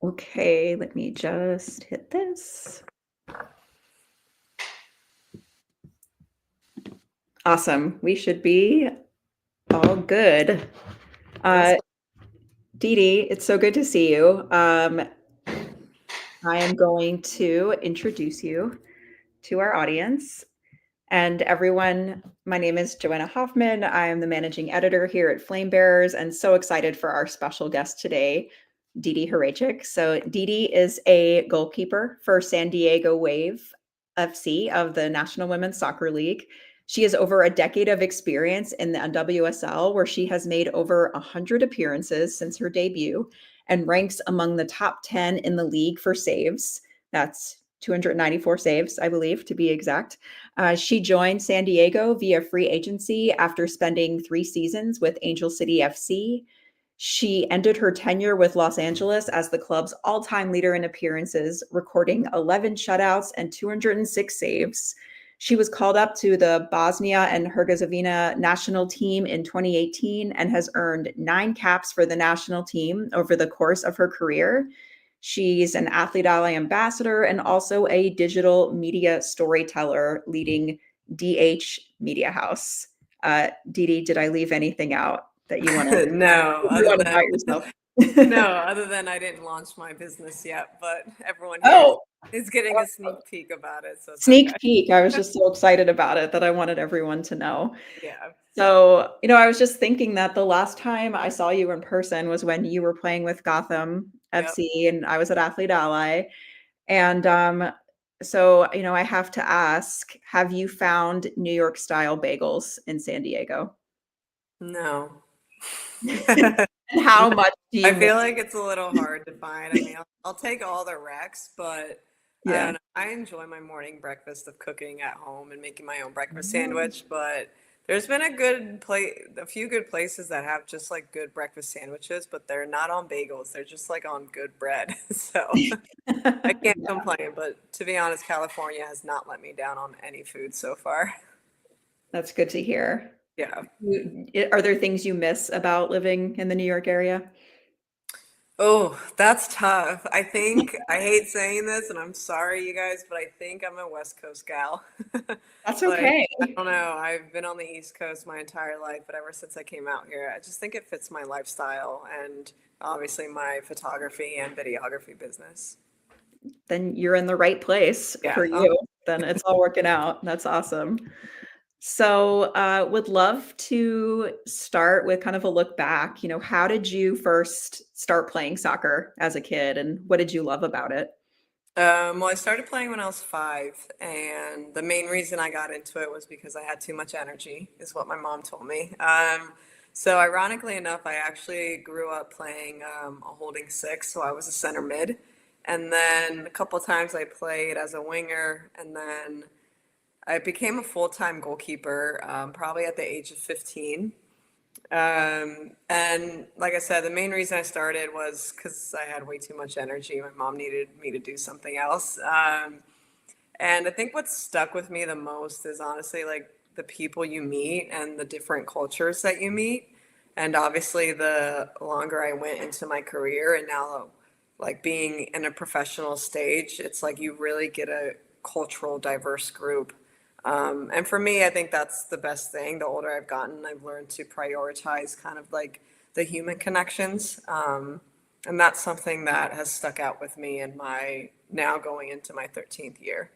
Okay, let me just hit this. Awesome. We should be all good. Uh, Awesome. DiDi, it's so good to see you. I am going to introduce you to our audience and everyone. My name is Joanna Hoffman. I am the managing editor here at FlameBearers and so excited for our special guest today, DiDi Haracic. So DiDi is a goalkeeper for San Diego Wave FC of the National Women's Soccer League. She has over a decade of experience in the NWSL, where she has made over 100 appearances since her debut and ranks among the top 10 in the league for saves. That's 294 saves, I believe, to be exact. She joined San Diego via free agency after spending 3 seasons with Angel City FC. She ended her tenure with Los Angeles as the club's all-time leader in appearances, recording 11 shutouts and 206 saves. She was called up to the Bosnia and Herzegovina national team in 2018 and has earned 9 caps for the national team over the course of her career. She's an Athlete Ally ambassador and also a digital media storyteller leading DH Media House. DiDi, did I leave anything out that you want to No, you other want than about yourself? no, other than I didn't launch my business yet, but everyone here Oh, is getting a sneak peek about it, so it's sneak okay. peek. I was just so excited about it that I wanted everyone to know. Yeah. So, I was just thinking that the last time I saw you in person was when you were playing with Gotham Yep. FC and I was at Athlete Ally. And so, I have to ask, have you found New York style bagels in San Diego? No. And how much do I you miss? feel like it's a little hard to find. I mean, I'll take all the recs, but I Yeah. don't know. I enjoy my morning breakfast of cooking at home and making my own breakfast sandwich, but there's been a few good places that have just like good breakfast sandwiches, but they're not on bagels. They're just like on good bread. So I can't Yeah, complain, but to be honest, California has not let me down on any food so far. that's good to hear. Yeah. Are there things you miss about living in the New York area? Oh, that's tough. I think I hate saying this, and I'm sorry, you guys, but I think I'm a West Coast gal. That's Like, okay. I don't know. I've been on the East Coast my entire life, but ever since I came out here, I just think it fits my lifestyle and obviously my photography and videography business. Then you're in the right place Yeah. for Oh, you. Then it's all working out. That's awesome. So, would love to start with kind of a look back. How did you first start playing soccer as a kid, and what did you love about it? well, I started playing when I was 5, and the main reason I got into it was because I had too much energy, is what my mom told me. So, ironically enough, I actually grew up playing a holding six, so I was a center mid. And then a couple times I played as a winger, and then I became a full-time goalkeeper probably at the age of 15. And like I said, the main reason I started was because I had way too much energy. My mom needed me to do something else. And I think what stuck with me the most is honestly like the people you meet and the different cultures that you meet. And obviously, the longer I went into my career and now, like being in a professional stage, it's like you really get a cultural diverse group. And for me, I think that's the best thing. The older I've gotten, I've learned to prioritize kind of like the human connections. And that's something that has stuck out with me in my now going into my 13th year.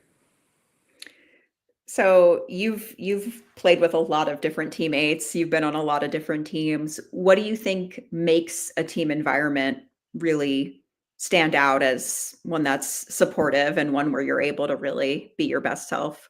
So you've played with a lot of different teammates. You've been on a lot of different teams. What do you think makes a team environment really stand out as one that's supportive and one where you're able to really be your best self?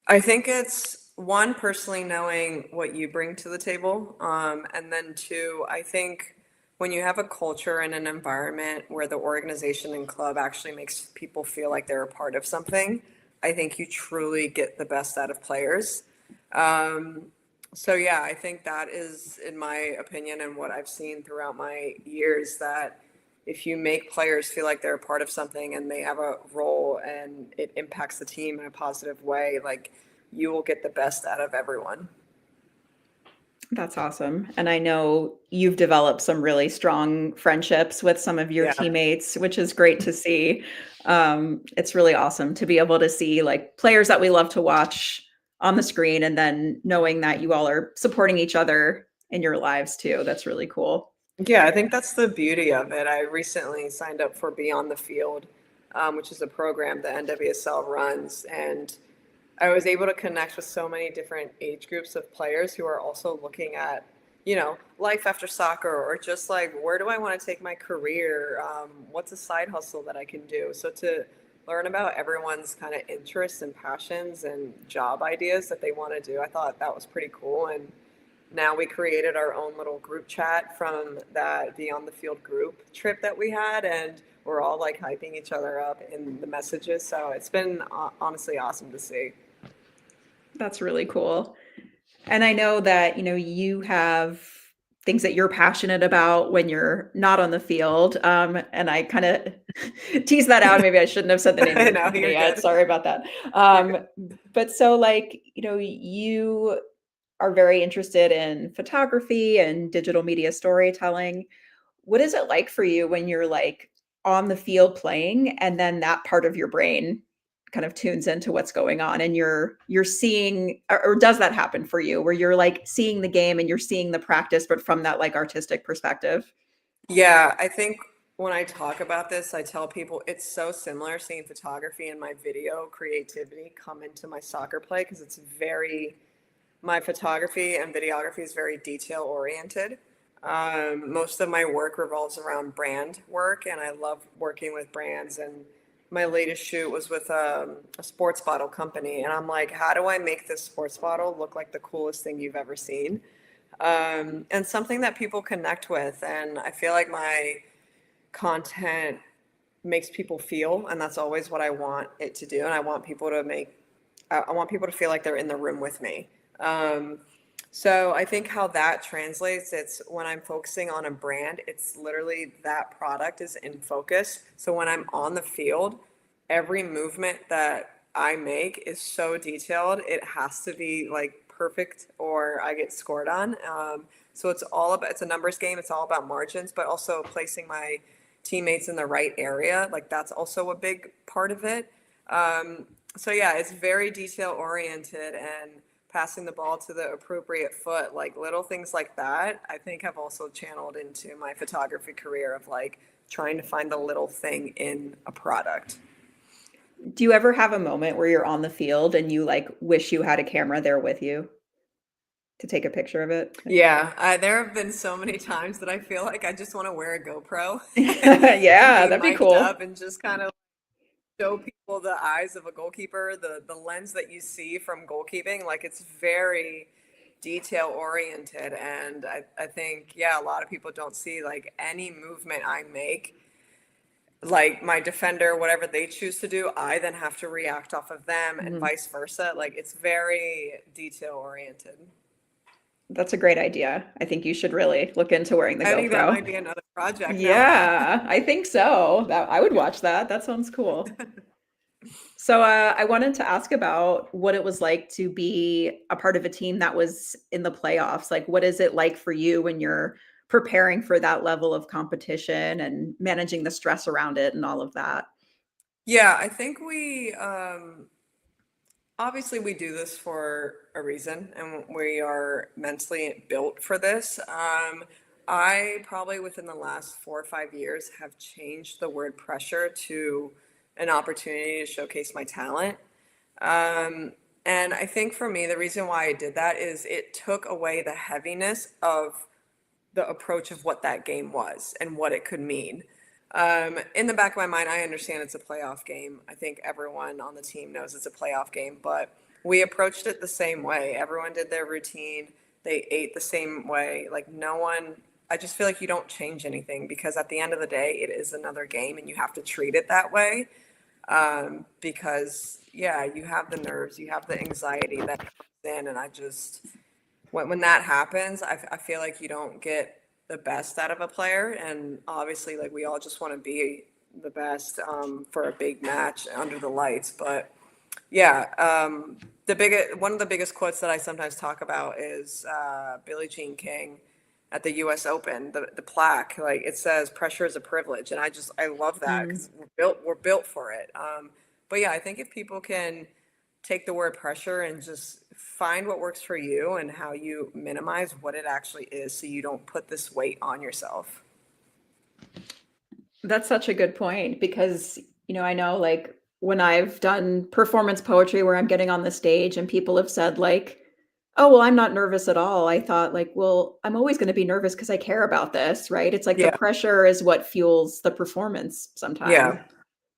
I think it's one, personally knowing what you bring to the table. And then two, I think when you have a culture and an environment where the organization and club actually makes people feel like they're a part of something, I think you truly get the best out of players. Um, so yeah, I think that is, in my opinion, and what I've seen throughout my years, that if you make players feel like they're a part of something and they have a role and it impacts the team in a positive way, like you will get the best out of everyone. That's awesome. And I know you've developed some really strong friendships with some of your Yeah. teammates, which is great to see. It's really awesome to be able to see like players that we love to watch on the screen and then knowing that you all are supporting each other in your lives too. That's really cool. Yeah, I think that's the beauty of it. I recently signed up for Beyond the Field, which is a program that NWSL runs, and I was able to connect with so many different age groups of players who are also looking at, life after soccer, or just like, where do I want to take my career? What's a side hustle that I can do? So to learn about everyone's kind of interests and passions and job ideas that they want to do, I thought that was pretty cool. And now we created our own little group chat from that Beyond the Field group trip that we had, and we're all like hyping each other up in the messages. So it's been honestly awesome to see. That's really cool. And I know that, you have things that you're passionate about when you're not on the field. And I kind of tease that out. Maybe I shouldn't have said the name of I the know, company you're yet. good. Sorry about that. You're good. But so like, you are very interested in photography and digital media storytelling. What is it like for you when you're like on the field playing and then that part of your brain kind of tunes into what's going on and you're seeing, or does that happen for you where you're like seeing the game and you're seeing the practice but from that like artistic perspective? Yeah, I think when I talk about this, I tell people it's so similar seeing photography and my video creativity come into my soccer play because my photography and videography is very detail oriented. Most of my work revolves around brand work, and I love working with brands. And my latest shoot was with a sports bottle company, and I'm like, how do I make this sports bottle look like the coolest thing you've ever seen? And something that people connect with. And I feel like my content makes people feel, and that's always what I want it to do. And I want people to feel like they're in the room with me. So I think how that translates, it's when I'm focusing on a brand, it's literally that product is in focus. So when I'm on the field, every movement that I make is so detailed. It has to be like perfect or I get scored on. So it's a numbers game. It's all about margins, but also placing my teammates in the right area. Like that's also a big part of it. So yeah, it's very detail oriented and passing the ball to the appropriate foot, like little things like that, I think have also channeled into my photography career of like trying to find the little thing in a product. Do you ever have a moment where you're on the field and you like wish you had a camera there with you to take a picture of it? Yeah, there have been so many times that I feel like I just want to wear a GoPro and Yeah, be that'd be mic'd cool. up and just kind of show people the eyes of a goalkeeper, the lens that you see from goalkeeping. Like it's very detail oriented. And I think, yeah, a lot of people don't see like any movement I make, like my defender, whatever they choose to do, I then have to react off of them and Mhm. vice versa. Like it's very detail oriented. That's a great idea. I think you should really look into wearing the I think that GoPro. might be another project now. Yeah, I think so. That I would watch that. That sounds cool. So, I wanted to ask about what it was like to be a part of a team that was in the playoffs. Like, what is it like for you when you're preparing for that level of competition and managing the stress around it and all of that? Yeah, I think obviously we do this for a reason and we are mentally built for this. I probably within the last 4 or 5 years have changed the word pressure to an opportunity to showcase my talent. Um, and I think for me, the reason why I did that is it took away the heaviness of the approach of what that game was and what it could mean. In the back of my mind, I understand it's a playoff game. I think everyone on the team knows it's a playoff game, but we approached it the same way. Everyone did their routine. They ate the same way. Like no one, I just feel like you don't change anything because at the end of the day, it is another game and you have to treat it that way. Because yeah, you have the nerves, you have the anxiety that comes in, and I just when that happens, I feel like you don't get the best out of a player. And obviously, like we all just want to be the best for a big match under the lights. But Yeah. One of the biggest quotes that I sometimes talk about is Billie Jean King at the U.S. Open. The plaque, like it says, "Pressure is a privilege," and I love that Mm. because we're built for it. But yeah, I think if people can take the word pressure and just find what works for you and how you minimize what it actually is, so you don't put this weight on yourself. That's such a good point because, I know like when I've done performance poetry where I'm getting on the stage and people have said like, "Oh, well, I'm not nervous at all." I thought like, "Well, I'm always going to be nervous because I care about this," right? It's like the Yeah. pressure is what fuels the performance sometimes, Yeah.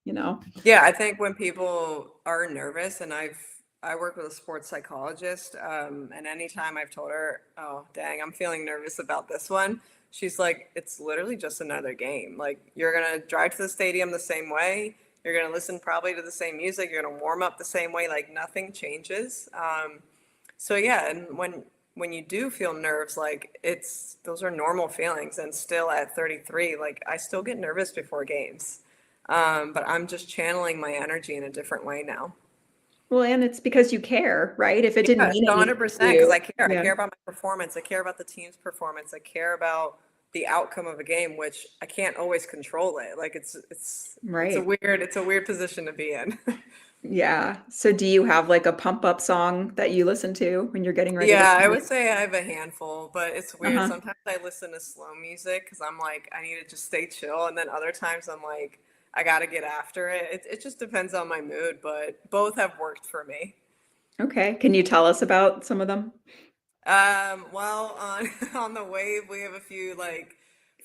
you know? Yeah, I think when people are nervous, and I work with a sports psychologist, and anytime I've told her, "Oh, dang, I'm feeling nervous about this one," she's like, "It's literally just another game. Like you're gonna drive to the stadium the same way. You're gonna listen probably to the same music. You're gonna warm up the same way. Like nothing changes." So yeah, and when you do feel nerves, like it's those are normal feelings. And still at 33, like I still get nervous before games. But I'm just channeling my energy in a different way now. Well, and it's because you care, right? If it didn't Yeah, mean anything to 100%, because you. I care. I Yeah. care about my performance. I care about the team's performance. I care about the outcome of a game, which I can't always control it. Like Right. it's a weird position to be in. Yeah. So do you have like a pump up song that you listen to when you're getting ready to Yeah, I play? would say I have a handful, but it's weird. Uh-huh. Sometimes I listen to slow music because I'm like, I need to just stay chill. And then other times I'm like, I got to get after it. It just depends on my mood, but both have worked for me. Okay. Can you tell us about some of them? Well, on on the wave, we have a few like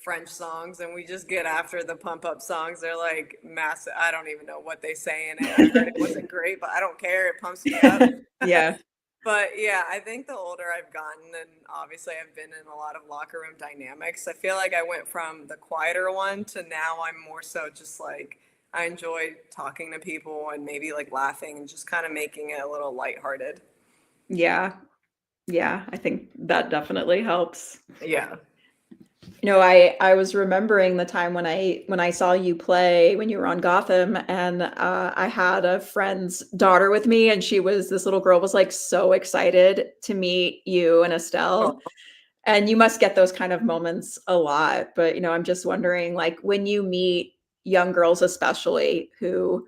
French songs, and we just get after the pump up songs. They're like massive. I don't even know what they say in it. I heard it wasn't great, but I don't care. It pumps me up. Yeah. But yeah, I think the older I've gotten, and obviously I've been in a lot of locker room dynamics, I feel like I went from the quieter one to now I'm more so just like I enjoy talking to people and maybe like laughing and just kind of making it a little lighthearted. Yeah. Yeah. I think that definitely helps. Yeah. I was remembering the time when I saw you play when you were on Gotham, and I had a friend's daughter with me, and this little girl was like so excited to meet you and Estelle. Oh, And you must get those kind of moments a lot. But I'm just wondering, like when you meet young girls, especially who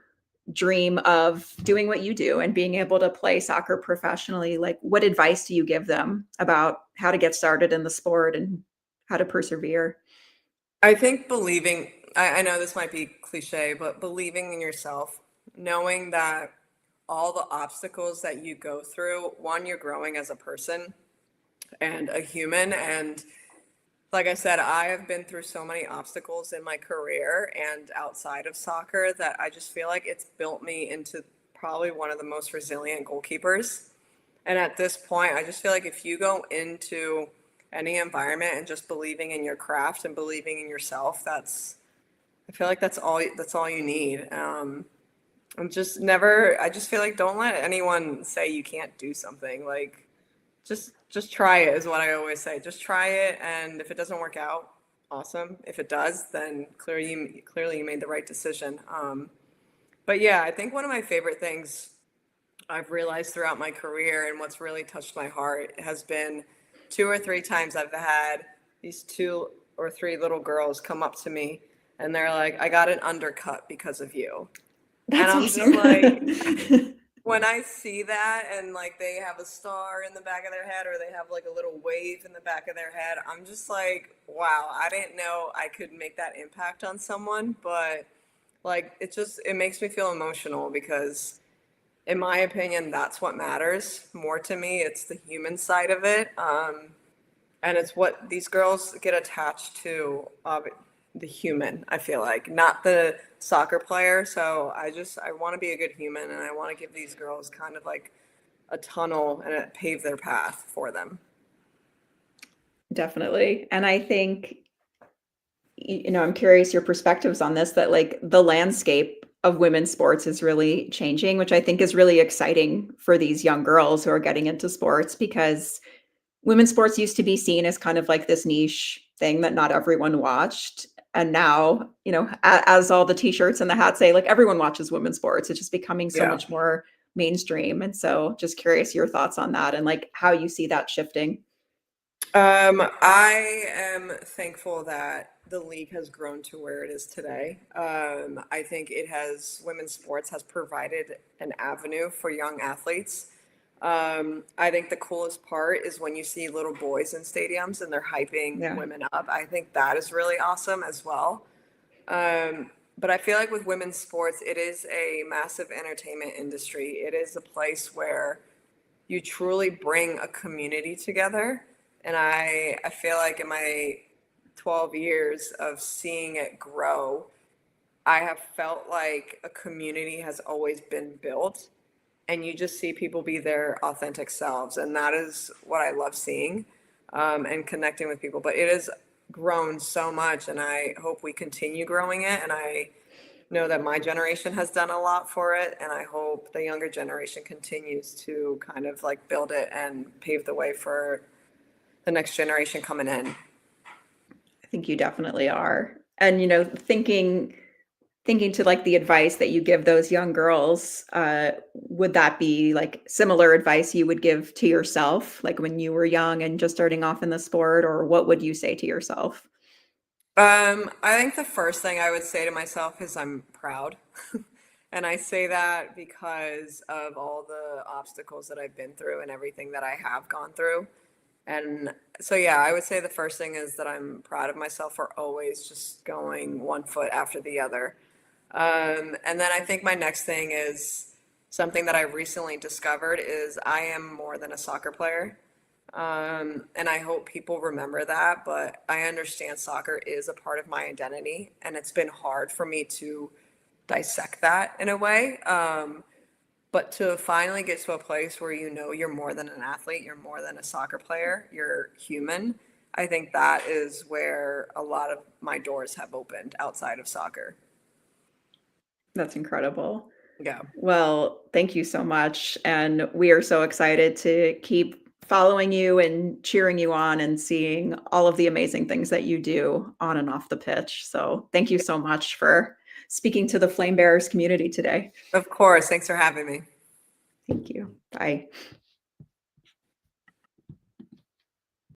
dream of doing what you do and being able to play soccer professionally, like what advice do you give them about how to get started in the sport and how to persevere? I think I know this might be cliche, but believing in yourself, knowing that all the obstacles that you go through, one, you're growing as a person and a human. And like I said, I have been through so many obstacles in my career and outside of soccer that I just feel like it's built me into probably one of the most resilient goalkeepers. And at this point, I just feel like if you go into any environment and just believing in your craft and believing in yourself, I feel like that's all you need. I'm just never, I just feel like don't let anyone say you can't do something. Like just try it is what I always say. Just try it, and if it doesn't work out, awesome. If it does, then clearly you made the right decision. But yeah, I think one of my favorite things I've realized throughout my career and what's really touched my heart has been two or three times I've had these two or three little girls come up to me and they're like, I got an undercut because of you. And That's I'm just like, awesome. when I see that and like they have a star in the back of their head or they have like a little wave in the back of their head, I'm just like, wow, I didn't know I could make that impact on someone. But like, it makes me feel emotional because in my opinion, that's what matters more to me. It's the human side of it. And it's what these girls get attached to the human, I feel like, not the soccer player. So I want to be a good human and I want to give these girls kind of like a tunnel and pave their path for them. Definitely. And I think, I'm curious your perspectives on this, that like the landscape of women's sports is really changing, which I think is really exciting for these young girls who are getting into sports because women's sports used to be seen as kind of like this niche thing that not everyone watched. And now, as all the t-shirts and the hats say, like everyone watches women's sports. It's just becoming so Yeah. much more mainstream. And so just curious your thoughts on that and like how you see that shifting. I am thankful that the league has grown to where it is today. I think women's sports has provided an avenue for young athletes. I think the coolest part is when you see little boys in stadiums and they're hyping Yeah. women up. I think that is really awesome as well. But I feel like with women's sports, it is a massive entertainment industry. It is a place where you truly bring a community together. And I feel like in my 12 years of seeing it grow, I have felt like a community has always been built, and you just see people be their authentic selves. And that is what I love seeing, and connecting with people. But it has grown so much, and I hope we continue growing it. And I know that my generation has done a lot for it, and I hope the younger generation continues to kind of like build it and pave the way for the next generation coming in. I think you definitely are. And thinking to like the advice that you give those young girls, would that be like similar advice you would give to yourself, like when you were young and just starting off in the sport, or what would you say to yourself? I think the first thing I would say to myself is I'm proud. And I say that because of all the obstacles that I've been through and everything that I have gone through. And so, yeah, I would say the first thing is that I'm proud of myself for always just going one foot after the other. And then I think my next thing is something that I recently discovered is I am more than a soccer player. And I hope people remember that, but I understand soccer is a part of my identity, and it's been hard for me to dissect that in a way. But to finally get to a place where you know you're more than an athlete, you're more than a soccer player, you're human. I think that is where a lot of my doors have opened outside of soccer. That's incredible. Yeah. Well, thank you so much. And we are so excited to keep following you and cheering you on and seeing all of the amazing things that you do on and off the pitch. So thank you so much for speaking to the Flame Bearers community today. Of course. Thanks for having me. Thank you. Bye.